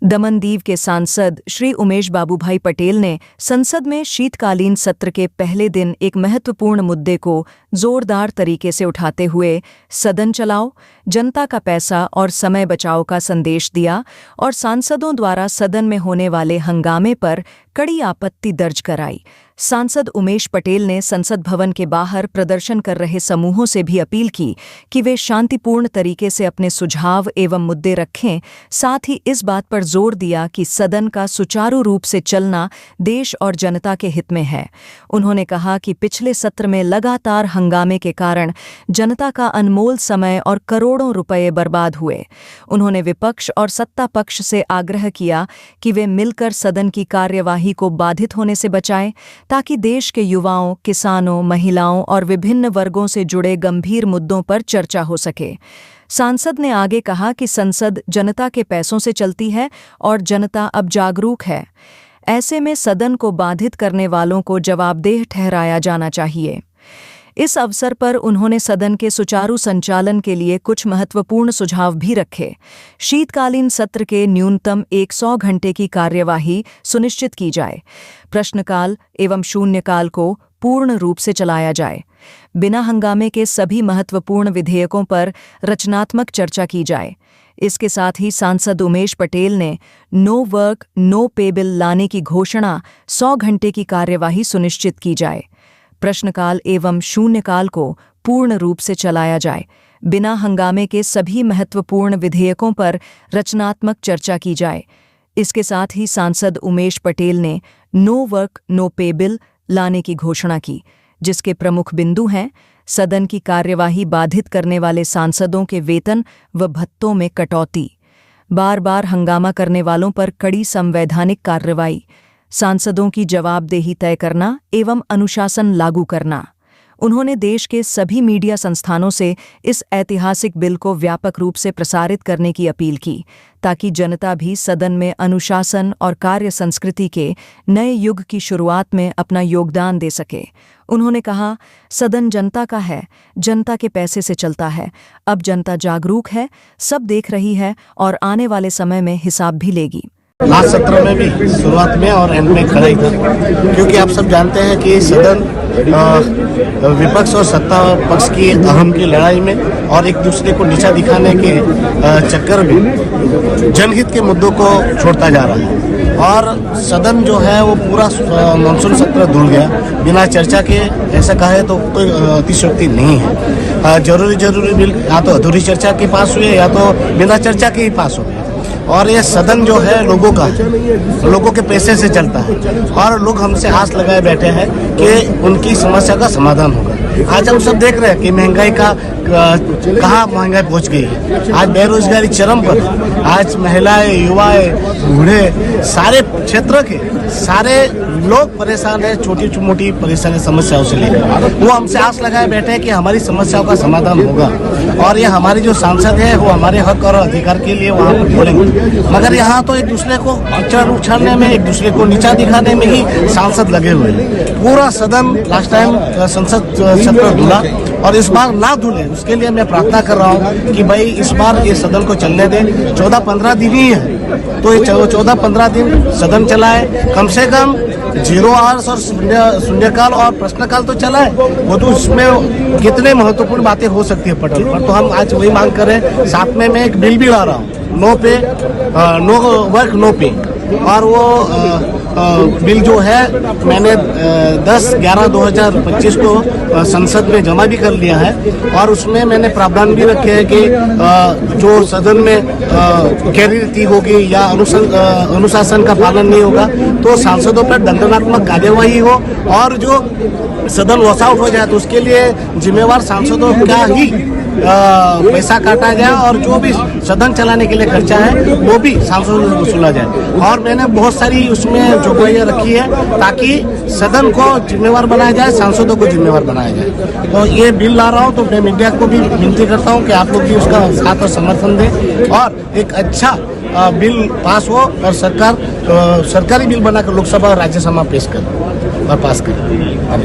दमनदीव के सांसद श्री उमेश बाबूभाई पटेल ने संसद में शीतकालीन सत्र के पहले दिन एक महत्वपूर्ण मुद्दे को जोरदार तरीके से उठाते हुए सदन चलाओ, जनता का पैसा और समय बचाओ का संदेश दिया और सांसदों द्वारा सदन में होने वाले हंगामे पर कड़ी आपत्ति दर्ज कराई। सांसद उमेश पटेल ने संसद भवन के बाहर प्रदर्शन कर रहे समूहों से भी अपील की कि वे शांतिपूर्ण तरीके से अपने सुझाव एवं मुद्दे रखें। साथ ही इस बात पर जोर दिया कि सदन का सुचारू रूप से चलना देश और जनता के हित में है। उन्होंने कहा कि पिछले सत्र में लगातार हंगामे के कारण जनता का अनमोल समय और करोड़ों रुपये बर्बाद हुए। उन्होंने विपक्ष और सत्ता पक्ष से आग्रह किया कि वे मिलकर सदन की कार्यवाही को बाधित होने से बचाएं, ताकि देश के युवाओं, किसानों, महिलाओं और विभिन्न वर्गों से जुड़े गंभीर मुद्दों पर चर्चा हो सके। सांसद ने आगे कहा कि संसद जनता के पैसों से चलती है और जनता अब जागरूक है। ऐसे में सदन को बाधित करने वालों को जवाबदेह ठहराया जाना चाहिए। इस अवसर पर उन्होंने सदन के सुचारू संचालन के लिए कुछ महत्वपूर्ण सुझाव भी रखे। शीतकालीन सत्र के न्यूनतम 100 घंटे की कार्यवाही सुनिश्चित की जाए। प्रश्नकाल एवं शून्यकाल को पूर्ण रूप से चलाया जाए। बिना हंगामे के सभी महत्वपूर्ण विधेयकों पर रचनात्मक चर्चा की जाए। इसके साथ ही सांसद उमेश पटेल ने नो वर्क नो पे बिल लाने की घोषणा 100 घंटे की कार्यवाही सुनिश्चित की जाए। प्रश्नकाल एवं शून्यकाल को पूर्ण रूप से चलाया जाए। बिना हंगामे के सभी महत्वपूर्ण विधेयकों पर रचनात्मक चर्चा की जाए। इसके साथ ही सांसद उमेश पटेल ने नो वर्क नो पे बिल लाने की घोषणा की, जिसके प्रमुख बिंदु हैं सदन की कार्यवाही बाधित करने वाले सांसदों के वेतन व भत्तों में कटौती, बार बार हंगामा करने वालों पर कड़ी संवैधानिक कार्रवाई, सांसदों की जवाबदेही तय करना एवं अनुशासन लागू करना। उन्होंने देश के सभी मीडिया संस्थानों से इस ऐतिहासिक बिल को व्यापक रूप से प्रसारित करने की अपील की, ताकि जनता भी सदन में अनुशासन और कार्य संस्कृति के नए युग की शुरुआत में अपना योगदान दे सके। उन्होंने कहा, सदन जनता का है, जनता के पैसे से चलता है। अब जनता जागरूक है, सब देख रही है और आने वाले समय में हिसाब भी लेगी। लास्ट सत्र में भी शुरुआत में और एंड में खड़ा ही था, क्योंकि आप सब जानते हैं कि सदन विपक्ष और सत्ता पक्ष की अहम की लड़ाई में और एक दूसरे को नीचा दिखाने के चक्कर में जनहित के मुद्दों को छोड़ता जा रहा है और सदन जो है वो पूरा मानसून सत्र धुल गया बिना चर्चा के। ऐसा कहे तो कोई अतिशयोक्ति नहीं है। जरूरी बिल या तो अधूरी चर्चा के पास हुए या तो बिना चर्चा के ही पास हो गए। और ये सदन जो है लोगों का है, लोगों के पैसे से चलता है और लोग हमसे आस लगाए बैठे हैं कि उनकी समस्या का समाधान होगा। आज हम सब देख रहे हैं कि महंगाई का कहाँ महंगाई पहुंच गई है। आज बेरोजगारी चरम पर, आज महिलाएं, युवाएं, बूढ़े, सारे क्षेत्र के सारे लोग परेशान है, छोटी मोटी परेशानी समस्याओं से लेकर। वो हमसे आस लगाए बैठे हैं कि हमारी समस्याओं का समाधान होगा और ये हमारे जो सांसद है वो हमारे हक और अधिकार के लिए वहाँ पर बोलेंगे। मगर यहाँ तो एक दूसरे को उछालने में, एक दूसरे को नीचा दिखाने में ही सांसद लगे हुए हैं। पूरा सदन लास्ट टाइम संसद सत्र धुला और इस बार ना धुले, उसके लिए मैं प्रार्थना कर रहा हूँ कि भाई इस बार ये सदन को चलने दें। 14-15 दिन ही है, तो ये 14-15 दिन सदन चलाए, कम से कम 0 आवर्स और शून्यकाल और प्रश्नकाल तो चलाए। वो तो उसमें कितने महत्वपूर्ण बातें हो सकती है पटल पर, तो हम आज वही मांग कर रहे हैं। साथ में मैं एक बिल भी ला रहा हूँ, नो वर्क नो पे, और वो बिल जो है मैंने 10/11/2025 को संसद में जमा भी कर लिया है और उसमें मैंने प्रावधान भी रखे हैं कि जो सदन में गैररीति होगी या अनुशासन का पालन नहीं होगा तो सांसदों पर दंडात्मक कार्यवाही हो और जो सदन वॉश आउट हो जाए तो उसके लिए जिम्मेवार सांसदों का ही पैसा काटा जाए और जो भी सदन चलाने के लिए खर्चा है वो भी सांसदों से वसूला जाए। और मैंने बहुत सारी उसमें जोगवाइयाँ रखी है ताकि सदन को जिम्मेवार बनाया जाए, सांसदों को जिम्मेवार बनाया जाए। तो ये बिल ला रहा हूँ, तो मैं मीडिया को भी विनती करता हूँ कि आप लोग भी उसका साथ और समर्थन दें और एक अच्छा बिल पास हो और सरकारी बिल बनाकर लोकसभा और राज्यसभा पेश करें और पास करें।